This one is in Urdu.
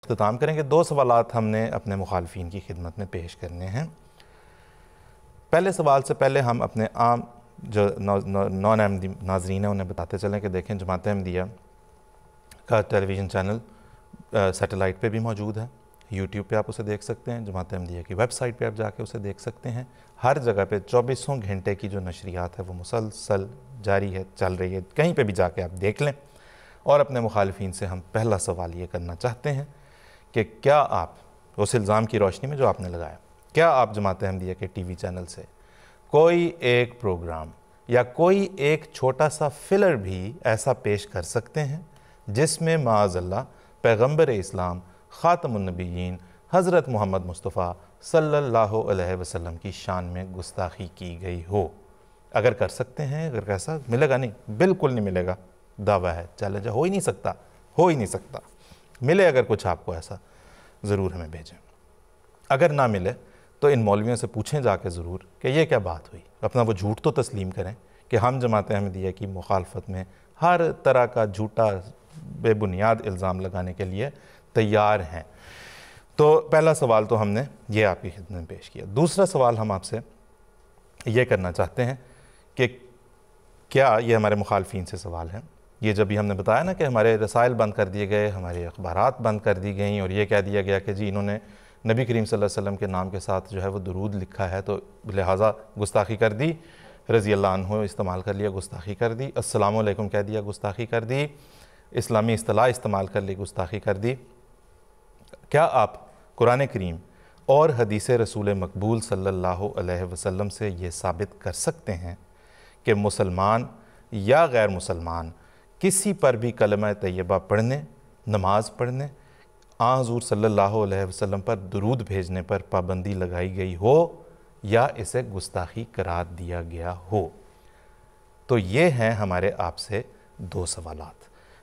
اختتام کریں گے۔ 2 سوالات ہم نے اپنے مخالفین کی خدمت میں پیش کرنے ہیں۔ پہلے سوال سے پہلے ہم اپنے عام جو نان احمدی ناظرین ہیں انہیں بتاتے چلیں کہ دیکھیں جماعت احمدیہ کا ٹیلی ویژن چینل سیٹلائٹ پہ بھی موجود ہے، یوٹیوب پہ آپ اسے دیکھ سکتے ہیں، جماعت احمدیہ کی ویب سائٹ پہ آپ جا کے اسے دیکھ سکتے ہیں۔ ہر جگہ پہ 24 گھنٹے کی جو نشریات ہے وہ مسلسل جاری ہے، چل رہی ہے، کہیں پہ بھی جا کے آپ دیکھ لیں۔ اور اپنے مخالفین سے ہم پہلا سوال یہ کرنا چاہتے ہیں کہ کیا آپ اس الزام کی روشنی میں جو آپ نے لگایا، کیا آپ جماعت احمدیہ کے ٹی وی چینل سے کوئی ایک پروگرام یا کوئی ایک چھوٹا سا فلر بھی ایسا پیش کر سکتے ہیں جس میں معاذ اللہ پیغمبر اسلام خاتم النبیین حضرت محمد مصطفیٰ صلی اللہ علیہ وسلم کی شان میں گستاخی کی گئی ہو؟ اگر کر سکتے ہیں، اگر ایسا ملے گا، نہیں بالکل نہیں ملے گا، دعویٰ ہے، چیلنج ہے، ہو ہی نہیں سکتا۔ ملے اگر کچھ آپ کو ایسا ضرور ہمیں بھیجیں۔ اگر نہ ملے تو ان مولویوں سے پوچھیں جا کے ضرور کہ یہ کیا بات ہوئی، اپنا وہ جھوٹ تو تسلیم کریں کہ ہم جماعت احمدیہ کی مخالفت میں ہر طرح کا جھوٹا بے بنیاد الزام لگانے کے لیے تیار ہیں۔ تو پہلا سوال تو ہم نے یہ آپ کی خدمت میں پیش کیا۔ دوسرا سوال ہم آپ سے یہ کرنا چاہتے ہیں کہ کیا یہ ہمارے مخالفین سے سوال ہے، یہ جب بھی ہم نے بتایا نا کہ ہمارے رسائل بند کر دیے گئے، ہمارے اخبارات بند کر دی گئیں اور یہ کہہ دیا گیا کہ جی انہوں نے نبی کریم صلی اللہ علیہ وسلم کے نام کے ساتھ جو ہے وہ درود لکھا ہے تو لہٰذا گستاخی کر دی، رضی اللہ عنہ استعمال کر لیا، گستاخی کر دی، السلام علیکم کہہ دیا، گستاخی کر دی، اسلامی اصطلاح استعمال کر لی، گستاخی کر دی۔ کیا آپ قرآن کریم اور حدیث رسول مقبول صلی اللہ علیہ وسلم سے یہ ثابت کر سکتے ہیں کہ مسلمان یا غیر مسلمان کسی پر بھی کلمہ طیبہ پڑھنے، نماز پڑھنے، حضور صلی اللہ علیہ وسلم پر درود بھیجنے پر پابندی لگائی گئی ہو یا اسے گستاخی قرار دیا گیا ہو؟ تو یہ ہیں ہمارے آپ سے 2 سوالات۔